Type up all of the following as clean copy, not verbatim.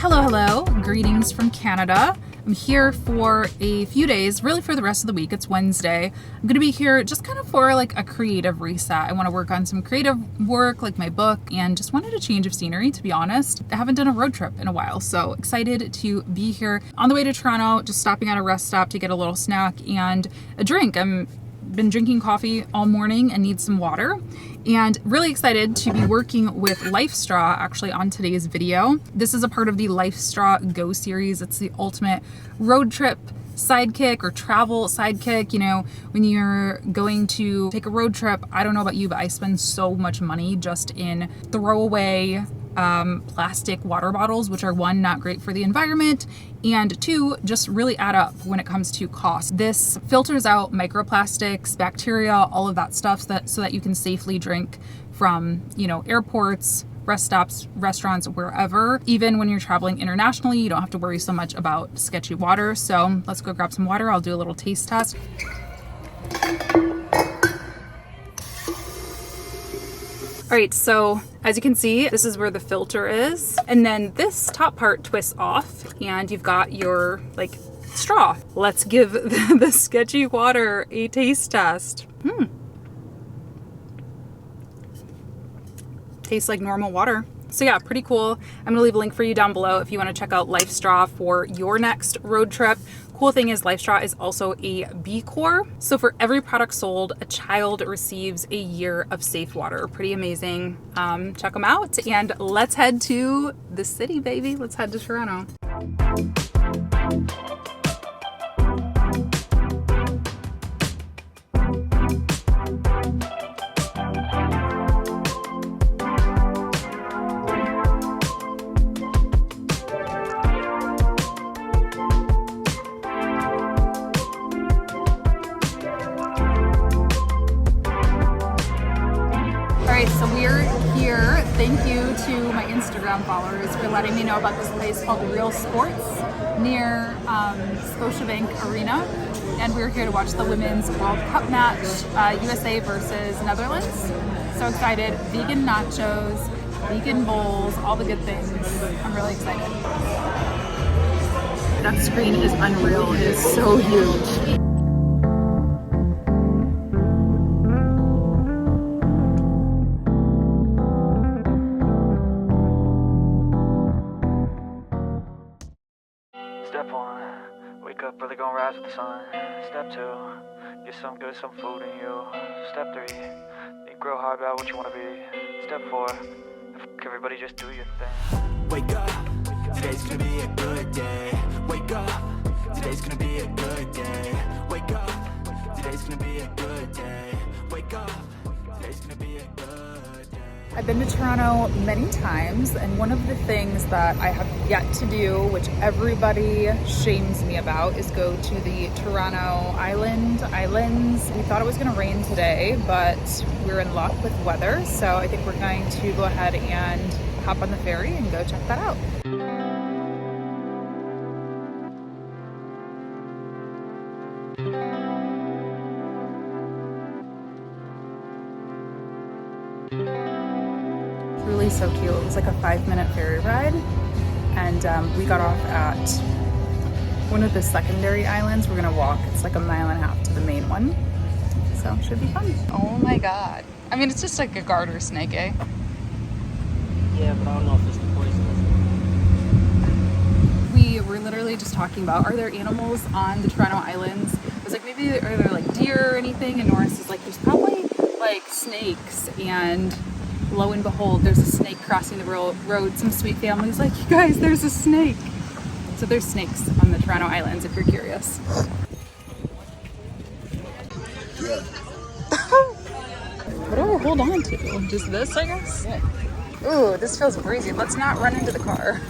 Hello, greetings from Canada. I'm here for a few days, really for the rest of the week. It's Wednesday. I'm going to be here just kind of for like a creative reset. I want to work on some creative work, like my book, and just wanted a change of scenery, to be honest. I haven't done a road trip in a while, so excited to be here. On the way to Toronto, just stopping at a rest stop to get a little snack and a drink. I've been drinking coffee all morning and need some water. And really excited to be working with LifeStraw actually on today's video. This is a part of the LifeStraw Go series. It's the ultimate road trip sidekick or travel sidekick. You know, when you're going to take a road trip, I don't know about you, but I spend so much money just in throwaway plastic water bottles, which are one, not great for the environment, and two, just really add up when it comes to cost. This filters out microplastics, bacteria, all of that stuff so that you can safely drink from, you know, airports, rest stops, restaurants, wherever. Even when you're traveling internationally, you don't have to worry so much about sketchy water. So let's go grab some water. I'll do a little taste test. All right, so as you can see, this is where the filter is. And then this top part twists off and you've got your like straw. Let's give the sketchy water a taste test. Tastes like normal water. So yeah, pretty cool. I'm gonna leave a link for you down below if you wanna check out LifeStraw for your next road trip. Cool thing is LifeStraw is also a B Corp. So for every product sold, a child receives a year of safe water. Pretty amazing. Check them out and let's head to the city, baby. Let's head to Toronto. So we're here. Thank you to my Instagram followers for letting me know about this place called Real Sports near Scotiabank Arena. And we're here to watch the Women's World Cup match, USA versus Netherlands. So excited. Vegan nachos, vegan bowls, all the good things. I'm really excited. That screen is unreal. It is so huge. Step 1, wake up early, gonna rise with the sun. Step 2, get some good, some food in you. Step 3, think real hard about what you wanna be. Step 4, everybody just do your thing. Wake up, today's gonna be a good day. Wake up, today's gonna be a good day. Wake up, today's gonna be a good day. Wake up, today's gonna be a good day. I've been to Toronto many times, and one of the things that I have yet to do, which everybody shames me about, is go to the Toronto Islands. We thought it was gonna rain today, but we're in luck with weather, so I think we're going to go ahead and hop on the ferry and go check that out. Really so cute. It was like a 5-minute ferry ride, and we got off at one of the secondary islands. We're gonna walk. It's like a 1.5 miles to the main one, so should be fun. Oh my god! I mean, it's just like a garter snake, eh? Yeah, but I don't know if it's the poisonous. We were literally just talking about, are there animals on the Toronto Islands? I was like, maybe are there like deer or anything? And Norris is like, there's probably like snakes. And lo and behold, there's a snake crossing the road. Some sweet family's like, you guys, there's a snake. So there's snakes on the Toronto Islands if you're curious. Yeah. What do I hold on to? Just this, I guess? Yeah. Ooh, this feels breezy. Let's not run into the car.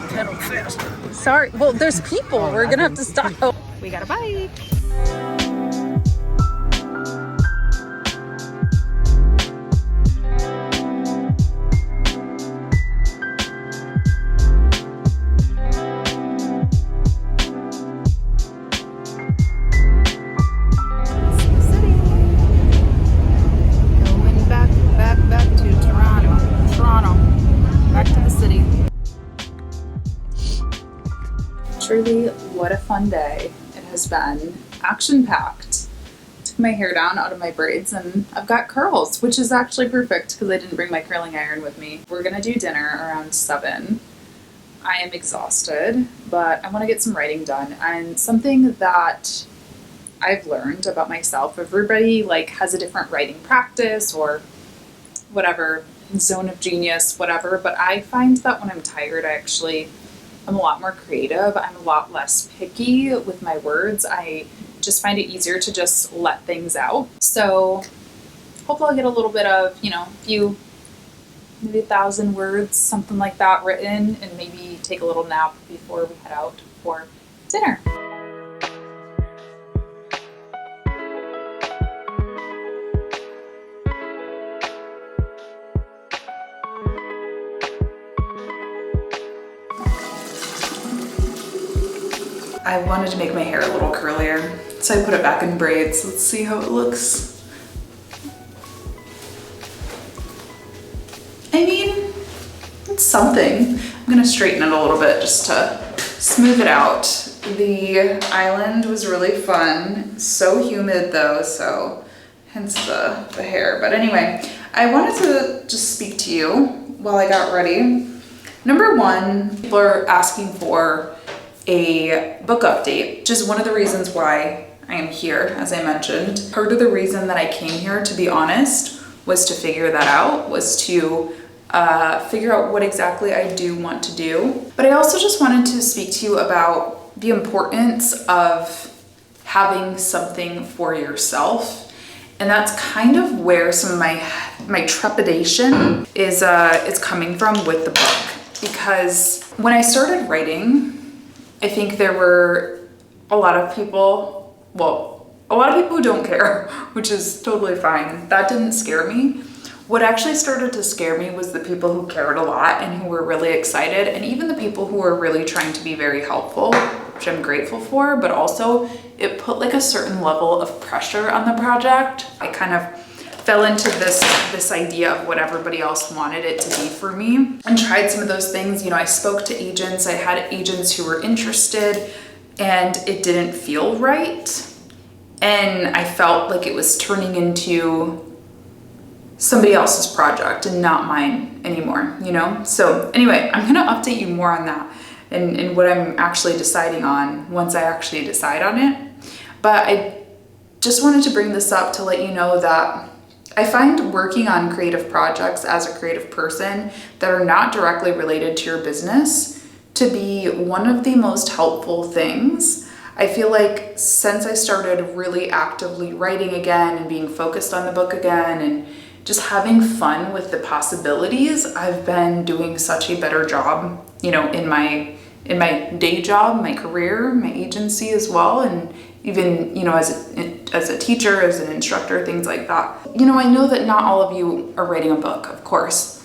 Pedal faster. Sorry. Well, there's people. We're gonna have to stop. We got a bike. has been action-packed. Took my hair down out of my braids and I've got curls, which is actually perfect because I didn't bring my curling iron with me. We're gonna do dinner around 7. I am exhausted, but I want to get some writing done. And something that I've learned about myself, everybody like has a different writing practice or whatever, zone of genius, whatever. But I find that when I'm tired, I'm a lot more creative. I'm a lot less picky with my words. I just find it easier to just let things out. So hopefully I'll get a little bit of, maybe 1,000 words, something like that written, and maybe take a little nap before we head out for dinner. I wanted to make my hair a little curlier, so I put it back in braids. Let's see how it looks. I mean, it's something. I'm gonna straighten it a little bit just to smooth it out. The island was really fun. So humid though, so hence the hair. But anyway, I wanted to just speak to you while I got ready. Number one, people are asking for a book update, which is one of the reasons why I am here, as I mentioned. Part of the reason that I came here, to be honest, was to figure that out, was to figure out what exactly I do want to do. But I also just wanted to speak to you about the importance of having something for yourself. And that's kind of where some of my trepidation is coming from with the book. Because when I started writing, I think there were a lot of people who don't care, which is totally fine. That didn't scare me. What actually started to scare me was the people who cared a lot and who were really excited, and even the people who were really trying to be very helpful, which I'm grateful for, but also it put like a certain level of pressure on the project. I kind of fell into this idea of what everybody else wanted it to be for me and tried some of those things. I spoke to agents. I had agents who were interested and it didn't feel right. And I felt like it was turning into somebody else's project and not mine anymore, So anyway, I'm gonna update you more on that and what I'm actually deciding on once I actually decide on it. But I just wanted to bring this up to let you know that I find working on creative projects as a creative person that are not directly related to your business to be one of the most helpful things. I feel like since I started really actively writing again and being focused on the book again and just having fun with the possibilities, I've been doing such a better job, in my day job, my career, my agency as well, and even, as a teacher, as an instructor, things like that. I know that not all of you are writing a book, of course,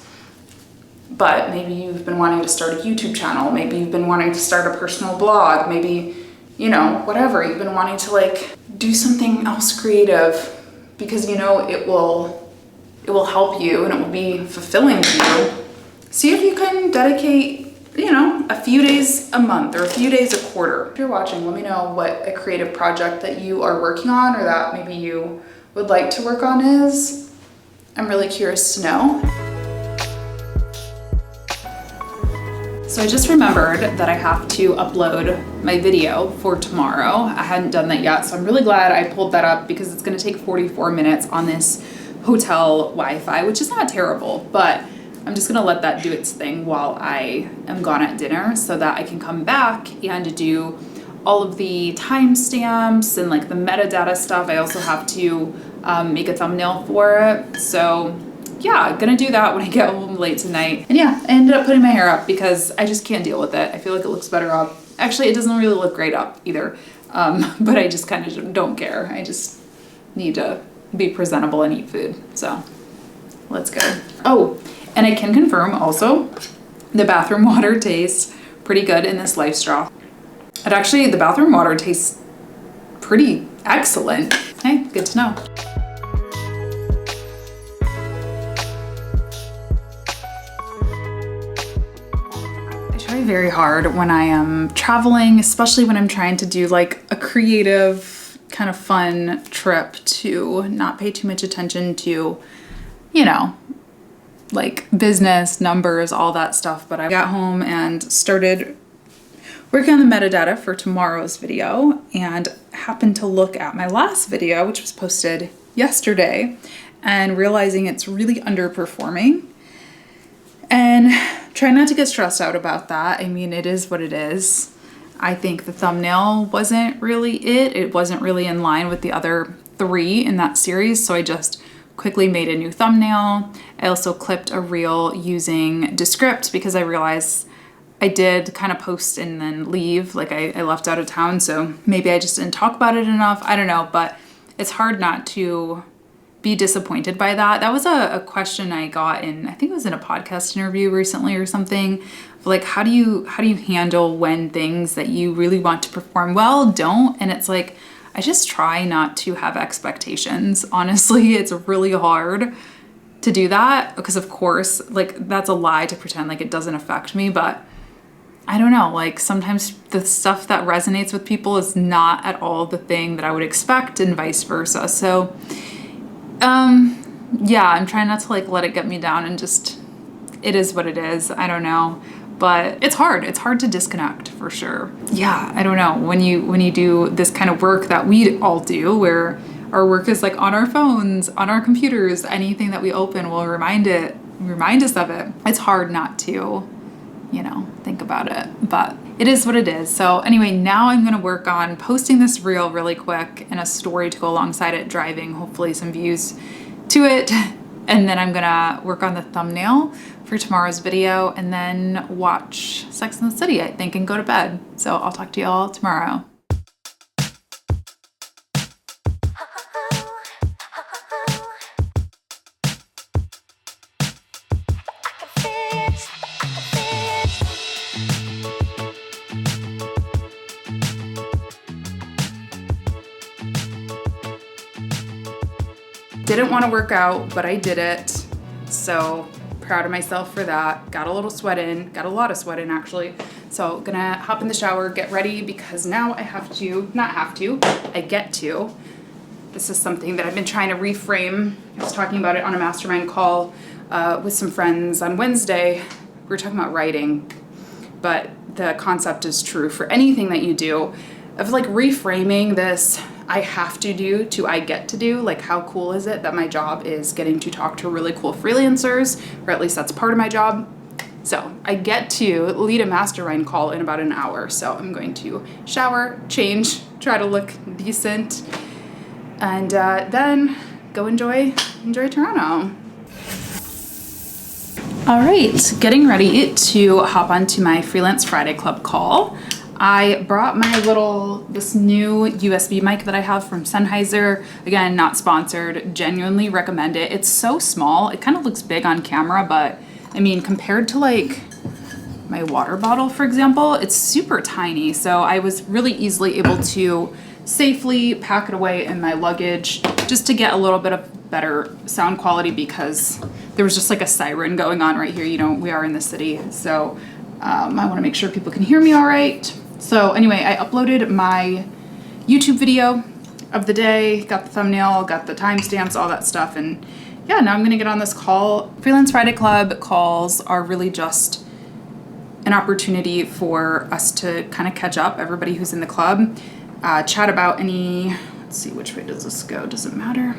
but maybe you've been wanting to start a YouTube channel, maybe you've been wanting to start a personal blog, maybe, whatever, you've been wanting to do something else creative because, it will help you and it will be fulfilling to you. See if you can dedicate a few days a month or a few days a quarter. If you're watching, let me know what a creative project that you are working on or that maybe you would like to work on is. I'm really curious to know. So I just remembered that I have to upload my video for tomorrow. I hadn't done that yet, so I'm really glad I pulled that up because it's gonna take 44 minutes on this hotel Wi-Fi, which is not terrible, but I'm just gonna let that do its thing while I am gone at dinner so that I can come back and do all of the timestamps and the metadata stuff. I also have to make a thumbnail for it. So yeah, gonna do that when I get home late tonight. And yeah, I ended up putting my hair up because I just can't deal with it. I feel like it looks better up. Actually, it doesn't really look great up either, but I just kind of don't care. I just need to be presentable and eat food. So let's go. Oh, and I can confirm also the bathroom water tastes pretty good in this Life Straw. The bathroom water tastes pretty excellent. Hey, good to know. very hard when I am traveling, especially when I'm trying to do like a creative kind of fun trip, to not pay too much attention to, you know, like business, numbers, all that stuff. But I got home and started working on the metadata for tomorrow's video and happened to look at my last video, which was posted yesterday, and realizing it's really underperforming, and try not to get stressed out about that. I mean, it is what it is. I think the thumbnail wasn't really it. It wasn't really in line with the other 3 in that series, so I just quickly made a new thumbnail. I also clipped a reel using Descript because I realized I did kind of post and then leave, like I left out of town, so maybe I just didn't talk about it enough. I don't know, but it's hard not to be disappointed by that. That was a question I got in, I think it was in a podcast interview recently or something, like how do you handle when things that you really want to perform well don't? And it's like, I just try not to have expectations. Honestly, it's really hard to do that because of course, like that's a lie to pretend like it doesn't affect me, but I don't know, like sometimes the stuff that resonates with people is not at all the thing that I would expect and vice versa. So, yeah, I'm trying not to like let it get me down and just, it is what it is. I don't know, but it's hard. It's hard to disconnect for sure. Yeah, I don't know. When you do this kind of work that we all do, where our work is like on our phones, on our computers, anything that we open will remind us of it. It's hard not to, you know, think about it, but it is what it is. So anyway, now I'm gonna work on posting this reel really quick and a story to go alongside it, driving hopefully some views to it. And then I'm gonna work on the thumbnail for tomorrow's video and then watch Sex and the City, I think, and go to bed. So I'll talk to you all tomorrow. Didn't want to work out, but I did it. So proud of myself for that. Got a little sweat in, got a lot of sweat in actually. So gonna hop in the shower, get ready, because now I get to. This is something that I've been trying to reframe. I was talking about it on a mastermind call with some friends on Wednesday. We were talking about writing, but the concept is true for anything that you do, of like reframing this I have to do to I get to do. Like, how cool is it that my job is getting to talk to really cool freelancers, or at least that's part of my job. So I get to lead a mastermind call in about an hour. So I'm going to shower, change, try to look decent, and then go enjoy Toronto. All right, getting ready to hop onto my Freelance Friday Club call. I brought this new USB mic that I have from Sennheiser. Again, not sponsored, genuinely recommend it. It's so small. It kind of looks big on camera, but I mean, compared to like my water bottle, for example, it's super tiny. So I was really easily able to safely pack it away in my luggage just to get a little bit of better sound quality, because there was just like a siren going on right here. You know, we are in the city. So I want to make sure people can hear me all right. So anyway, I uploaded my YouTube video of the day, got the thumbnail, got the timestamps, all that stuff. And yeah, now I'm gonna get on this call. Freelance Friday Club calls are really just an opportunity for us to kind of catch up, everybody who's in the club, chat about let's see, which way does this go? Doesn't matter.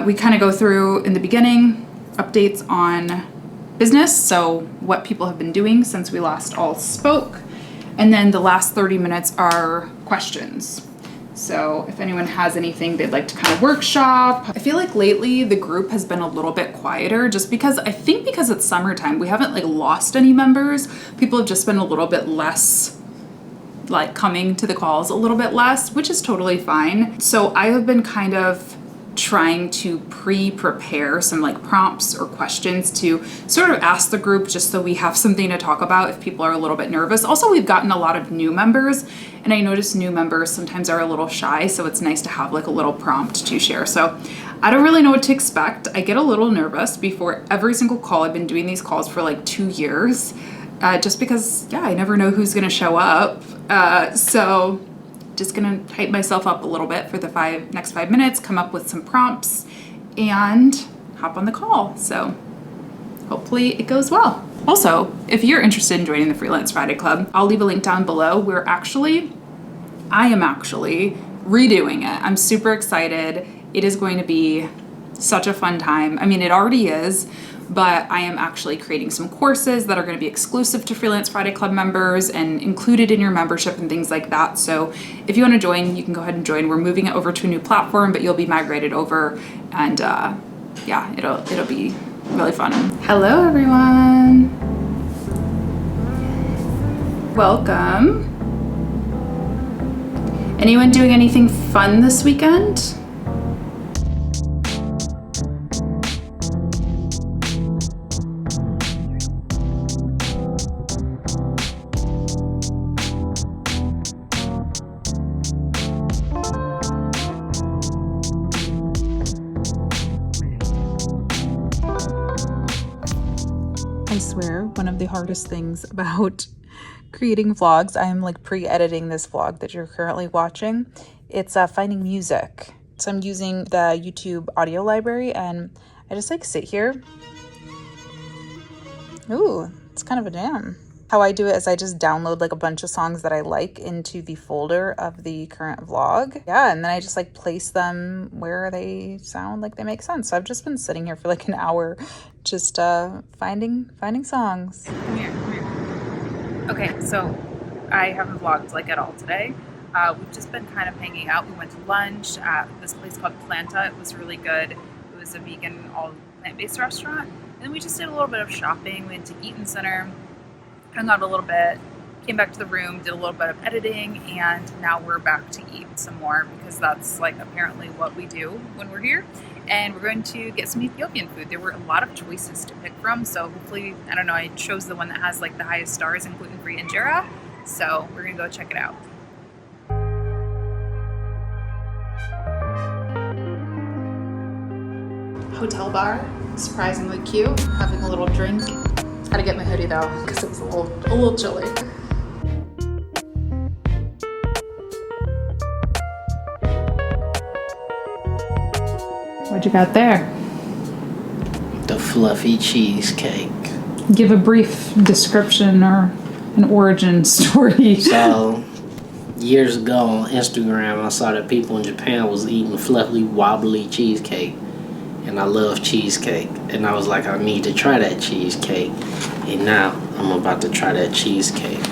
We kind of go through in the beginning, updates on business. So what people have been doing since we last all spoke. And then the last 30 minutes are questions. So if anyone has anything they'd like to kind of workshop. I feel like lately the group has been a little bit quieter, just because because it's summertime, we haven't like lost any members. People have just been a little bit less like coming to the calls a little bit less, which is totally fine. So I have been kind of trying to prepare some like prompts or questions to sort of ask the group, just so we have something to talk about if people are a little bit nervous. Also, we've gotten a lot of new members, and I notice new members sometimes are a little shy, so it's nice to have like a little prompt to share. So I don't really know what to expect. I get a little nervous before every single call. I've been doing these calls for like 2 years, just because, yeah, I never know who's gonna show up. So just gonna hype myself up a little bit for the next 5 minutes, come up with some prompts, and hop on the call. So hopefully it goes well. Also, if you're interested in joining the Freelance Friday Club, I'll leave a link down below. I am actually redoing it. I'm super excited. It is going to be such a fun time. I mean, it already is, but I am actually creating some courses that are going to be exclusive to Freelance Friday Club members and included in your membership and things like that. So if you want to join, you can go ahead and join. We're moving it over to a new platform, but you'll be migrated over, and yeah, it'll be really fun. Hello, everyone. Welcome. Anyone doing anything fun this weekend? I swear, one of the hardest things about creating vlogs, I'm like pre-editing this vlog that you're currently watching, it's finding music. So I'm using the YouTube audio library, and I just like sit here. Ooh, it's kind of a jam. How I do it is I just download like a bunch of songs that I like into the folder of the current vlog. Yeah, and then I just like place them where they sound like they make sense. So I've just been sitting here for like an hour just finding songs. Come here. Okay, so I haven't vlogged like at all today. We've just been kind of hanging out. We went to lunch at this place called Planta. It was really good. It was a vegan, all plant-based restaurant. And then we just did a little bit of shopping. We went to Eaton Center, hung out a little bit, came back to the room, did a little bit of editing, and now we're back to eat some more because that's like apparently what we do when we're here. And we're going to get some Ethiopian food. There were a lot of choices to pick from, so hopefully, I don't know, I chose the one that has like the highest stars in gluten-free injera, so we're gonna go check it out. Hotel bar, surprisingly cute, having a little drink. Had to get my hoodie though, because it was a little chilly. What you got there? The fluffy cheesecake. Give a brief description or an origin story. So, years ago on Instagram, I saw that people in Japan was eating fluffy, wobbly cheesecake. And I love cheesecake. And I was like, I need to try that cheesecake. And now, I'm about to try that cheesecake.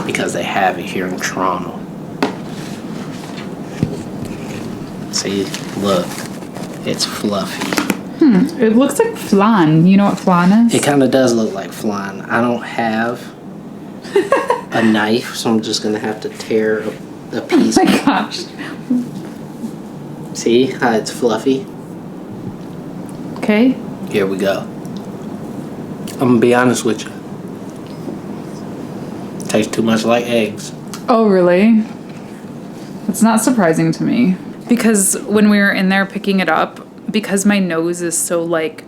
Because they have it here in Toronto. See, look. It's fluffy. It looks like flan. You know what flan is? It kind of does look like flan. I don't have a knife, so I'm just going to have to tear a piece. Oh my gosh. See how it's fluffy? Okay. Here we go. I'm going to be honest with you. Tastes too much like eggs. Oh, really? It's not surprising to me. Because when we were in there picking it up, because my nose is so like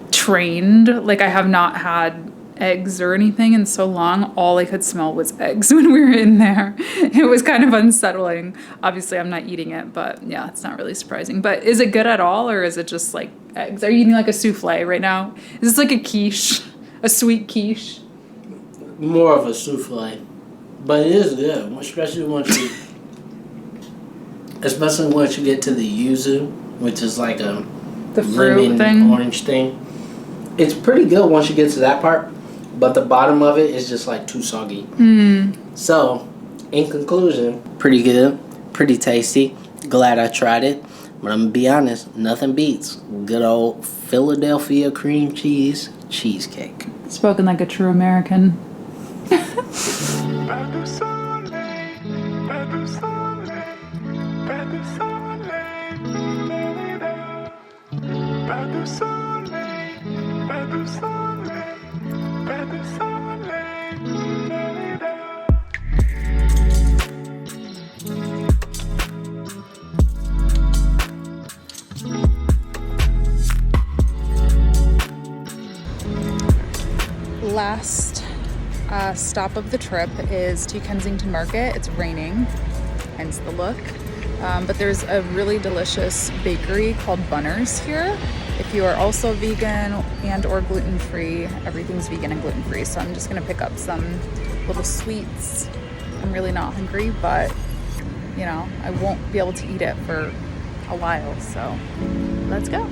trained, like I have not had eggs or anything in so long, all I could smell was eggs when we were in there. It was kind of unsettling. Obviously I'm not eating it, but yeah, it's not really surprising. But is it good at all, or is it just like eggs? Are you eating like a souffle right now? Is this like a quiche? A sweet quiche? More of a souffle. But it is good, especially once you get to the yuzu, which is like a the fruit lemon thing. Orange thing. It's pretty good once you get to that part, but the bottom of it is just like too soggy. So, in conclusion, pretty good, pretty tasty. Glad I tried it, but I'm gonna be honest, nothing beats good old Philadelphia cream cheese cheesecake. Spoken like a true American. last stop of the trip is to Kensington Market. It's raining, hence the look. But there's a really delicious bakery called Bunner's here. If you are also vegan and or gluten-free, everything's vegan and gluten-free. So I'm just gonna pick up some little sweets. I'm really not hungry, but you know, I won't be able to eat it for a while, so let's go.